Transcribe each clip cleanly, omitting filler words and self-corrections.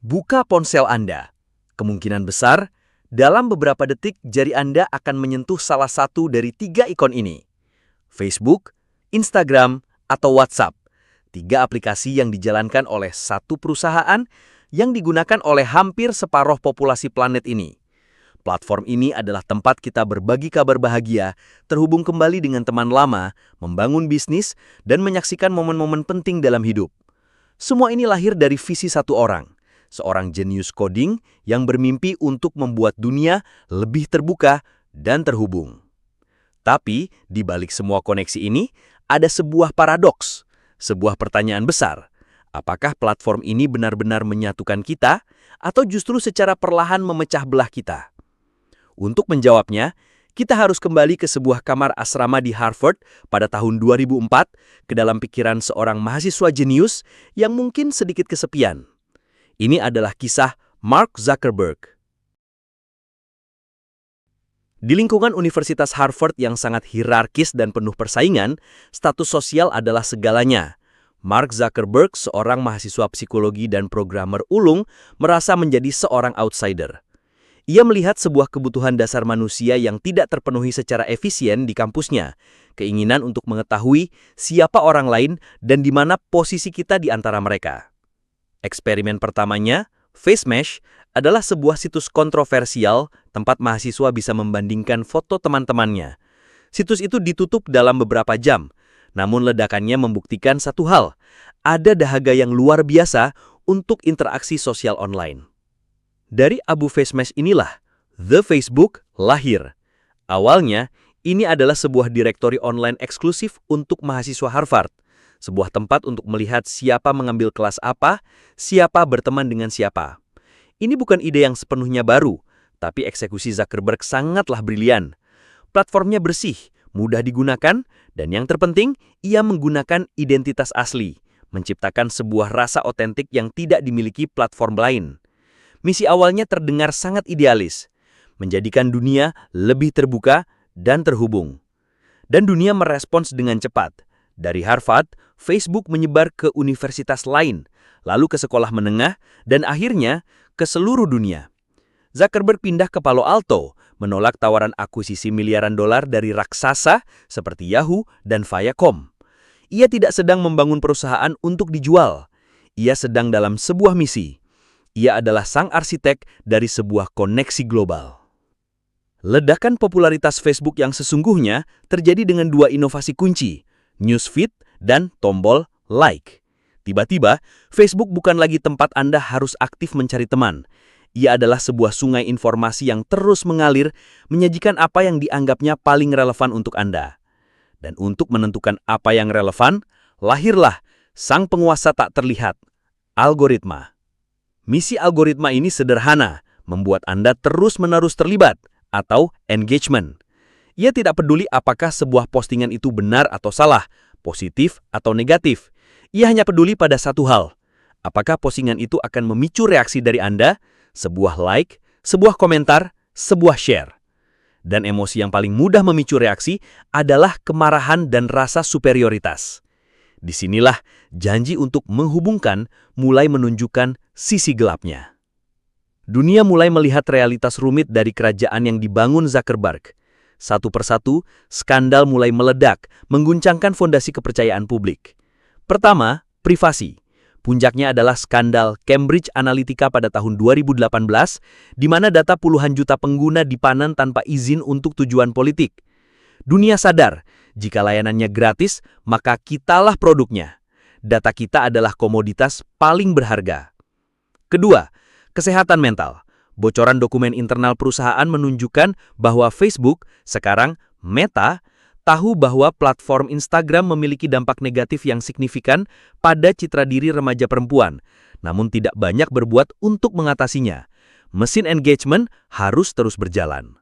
Buka ponsel Anda. Kemungkinan besar, dalam beberapa detik jari Anda akan menyentuh salah satu dari 3 ikon ini. Facebook, Instagram, atau WhatsApp. 3 aplikasi yang dijalankan oleh satu perusahaan yang digunakan oleh hampir separuh populasi planet ini. Platform ini adalah tempat kita berbagi kabar bahagia, terhubung kembali dengan teman lama, membangun bisnis, dan menyaksikan momen-momen penting dalam hidup. Semua ini lahir dari visi satu orang, seorang jenius coding yang bermimpi untuk membuat dunia lebih terbuka dan terhubung. Tapi, di balik semua koneksi ini, ada sebuah paradoks, sebuah pertanyaan besar. Apakah platform ini benar-benar menyatukan kita, atau justru secara perlahan memecah belah kita? Untuk menjawabnya, kita harus kembali ke sebuah kamar asrama di Harvard pada tahun 2004 ke dalam pikiran seorang mahasiswa jenius yang mungkin sedikit kesepian. Ini adalah kisah Mark Zuckerberg. Di lingkungan Universitas Harvard yang sangat hierarkis dan penuh persaingan, status sosial adalah segalanya. Mark Zuckerberg, seorang mahasiswa psikologi dan programmer ulung, merasa menjadi seorang outsider. Ia melihat sebuah kebutuhan dasar manusia yang tidak terpenuhi secara efisien di kampusnya, keinginan untuk mengetahui siapa orang lain dan di mana posisi kita di antara mereka. Eksperimen pertamanya, FaceMesh, adalah sebuah situs kontroversial tempat mahasiswa bisa membandingkan foto teman-temannya. Situs itu ditutup dalam beberapa jam, namun ledakannya membuktikan satu hal, ada dahaga yang luar biasa untuk interaksi sosial online. Dari Abu FaceMesh inilah, The Facebook lahir. Awalnya, ini adalah sebuah direktori online eksklusif untuk mahasiswa Harvard. Sebuah tempat untuk melihat siapa mengambil kelas apa, siapa berteman dengan siapa. Ini bukan ide yang sepenuhnya baru, tapi eksekusi Zuckerberg sangatlah brilian. Platformnya bersih, mudah digunakan, dan yang terpenting, ia menggunakan identitas asli, menciptakan sebuah rasa otentik yang tidak dimiliki platform lain. Misi awalnya terdengar sangat idealis, menjadikan dunia lebih terbuka dan terhubung. Dan dunia merespons dengan cepat. Dari Harvard, Facebook menyebar ke universitas lain, lalu ke sekolah menengah, dan akhirnya ke seluruh dunia. Zuckerberg pindah ke Palo Alto, menolak tawaran akuisisi miliaran dolar dari raksasa seperti Yahoo dan Viacom. Ia tidak sedang membangun perusahaan untuk dijual. Ia sedang dalam sebuah misi. Ia adalah sang arsitek dari sebuah koneksi global. Ledakan popularitas Facebook yang sesungguhnya terjadi dengan 2 inovasi kunci, newsfeed dan tombol like. Tiba-tiba, Facebook bukan lagi tempat Anda harus aktif mencari teman. Ia adalah sebuah sungai informasi yang terus mengalir, menyajikan apa yang dianggapnya paling relevan untuk Anda. Dan untuk menentukan apa yang relevan, lahirlah sang penguasa tak terlihat, algoritma. Misi algoritma ini sederhana, membuat Anda terus-menerus terlibat, atau engagement. Ia tidak peduli apakah sebuah postingan itu benar atau salah, positif atau negatif. Ia hanya peduli pada satu hal, apakah postingan itu akan memicu reaksi dari Anda, sebuah like, sebuah komentar, sebuah share. Dan emosi yang paling mudah memicu reaksi adalah kemarahan dan rasa superioritas. Disinilah janji untuk menghubungkan mulai menunjukkan sisi gelapnya. Dunia mulai melihat realitas rumit dari kerajaan yang dibangun Zuckerberg. Satu persatu, skandal mulai meledak, mengguncangkan fondasi kepercayaan publik. Pertama, privasi. Puncaknya adalah skandal Cambridge Analytica pada tahun 2018, di mana data puluhan juta pengguna dipanen tanpa izin untuk tujuan politik. Dunia sadar, jika layanannya gratis, maka kitalah produknya. Data kita adalah komoditas paling berharga. Kedua, kesehatan mental. Bocoran dokumen internal perusahaan menunjukkan bahwa Facebook, sekarang Meta, tahu bahwa platform Instagram memiliki dampak negatif yang signifikan pada citra diri remaja perempuan, namun tidak banyak berbuat untuk mengatasinya. Mesin engagement harus terus berjalan.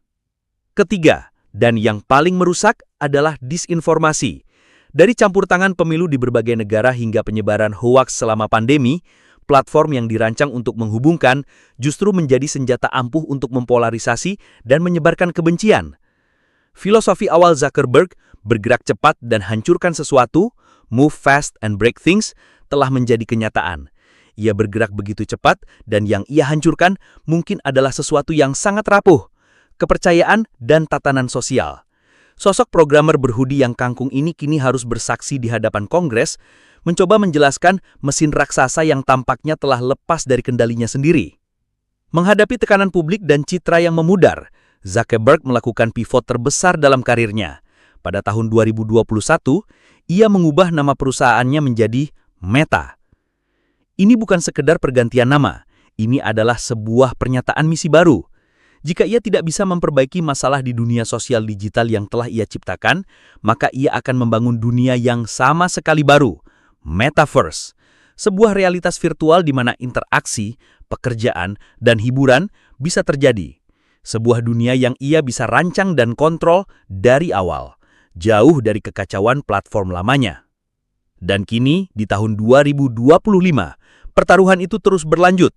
Ketiga, dan yang paling merusak adalah disinformasi. Dari campur tangan pemilu di berbagai negara hingga penyebaran hoaks selama pandemi, platform yang dirancang untuk menghubungkan justru menjadi senjata ampuh untuk mempolarisasi dan menyebarkan kebencian. Filosofi awal Zuckerberg, bergerak cepat dan hancurkan sesuatu, move fast and break things, telah menjadi kenyataan. Ia bergerak begitu cepat dan yang ia hancurkan mungkin adalah sesuatu yang sangat rapuh, kepercayaan dan tatanan sosial. Sosok programmer berhoodie yang kangkung ini kini harus bersaksi di hadapan Kongres, mencoba menjelaskan mesin raksasa yang tampaknya telah lepas dari kendalinya sendiri. Menghadapi tekanan publik dan citra yang memudar, Zuckerberg melakukan pivot terbesar dalam karirnya. Pada tahun 2021, ia mengubah nama perusahaannya menjadi Meta. Ini bukan sekedar pergantian nama, ini adalah sebuah pernyataan misi baru. Jika ia tidak bisa memperbaiki masalah di dunia sosial digital yang telah ia ciptakan, maka ia akan membangun dunia yang sama sekali baru, Metaverse. Sebuah realitas virtual di mana interaksi, pekerjaan, dan hiburan bisa terjadi. Sebuah dunia yang ia bisa rancang dan kontrol dari awal, jauh dari kekacauan platform lamanya. Dan kini, di tahun 2025, pertaruhan itu terus berlanjut.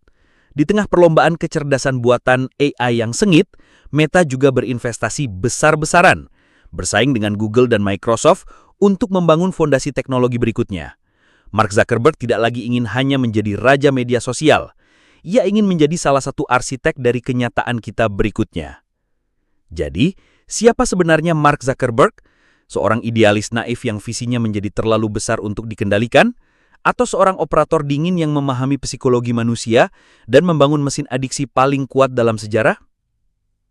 Di tengah perlombaan kecerdasan buatan AI yang sengit, Meta juga berinvestasi besar-besaran, bersaing dengan Google dan Microsoft untuk membangun fondasi teknologi berikutnya. Mark Zuckerberg tidak lagi ingin hanya menjadi raja media sosial. Ia ingin menjadi salah satu arsitek dari kenyataan kita berikutnya. Jadi, siapa sebenarnya Mark Zuckerberg? Seorang idealis naif yang visinya menjadi terlalu besar untuk dikendalikan? Atau seorang operator dingin yang memahami psikologi manusia dan membangun mesin adiksi paling kuat dalam sejarah?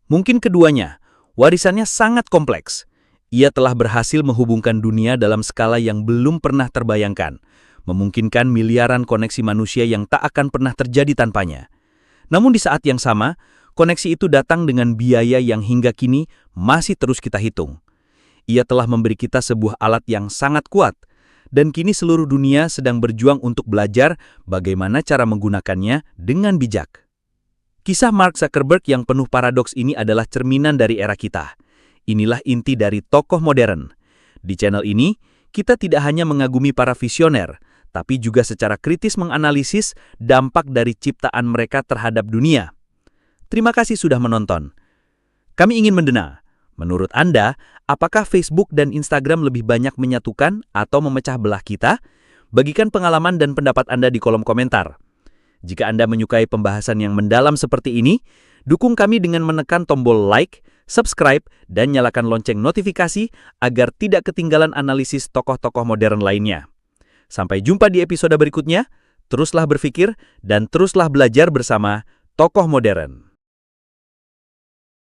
Mungkin keduanya. Warisannya sangat kompleks. Ia telah berhasil menghubungkan dunia dalam skala yang belum pernah terbayangkan, memungkinkan miliaran koneksi manusia yang tak akan pernah terjadi tanpanya. Namun di saat yang sama, koneksi itu datang dengan biaya yang hingga kini masih terus kita hitung. Ia telah memberi kita sebuah alat yang sangat kuat, dan kini seluruh dunia sedang berjuang untuk belajar bagaimana cara menggunakannya dengan bijak. Kisah Mark Zuckerberg yang penuh paradoks ini adalah cerminan dari era kita. Inilah inti dari tokoh modern. Di channel ini, kita tidak hanya mengagumi para visioner, tapi juga secara kritis menganalisis dampak dari ciptaan mereka terhadap dunia. Terima kasih sudah menonton. Kami ingin mendengar. Menurut Anda, apakah Facebook dan Instagram lebih banyak menyatukan atau memecah belah kita? Bagikan pengalaman dan pendapat Anda di kolom komentar. Jika Anda menyukai pembahasan yang mendalam seperti ini, dukung kami dengan menekan tombol like, subscribe, dan nyalakan lonceng notifikasi agar tidak ketinggalan analisis tokoh-tokoh modern lainnya. Sampai jumpa di episode berikutnya, teruslah berpikir dan teruslah belajar bersama tokoh modern.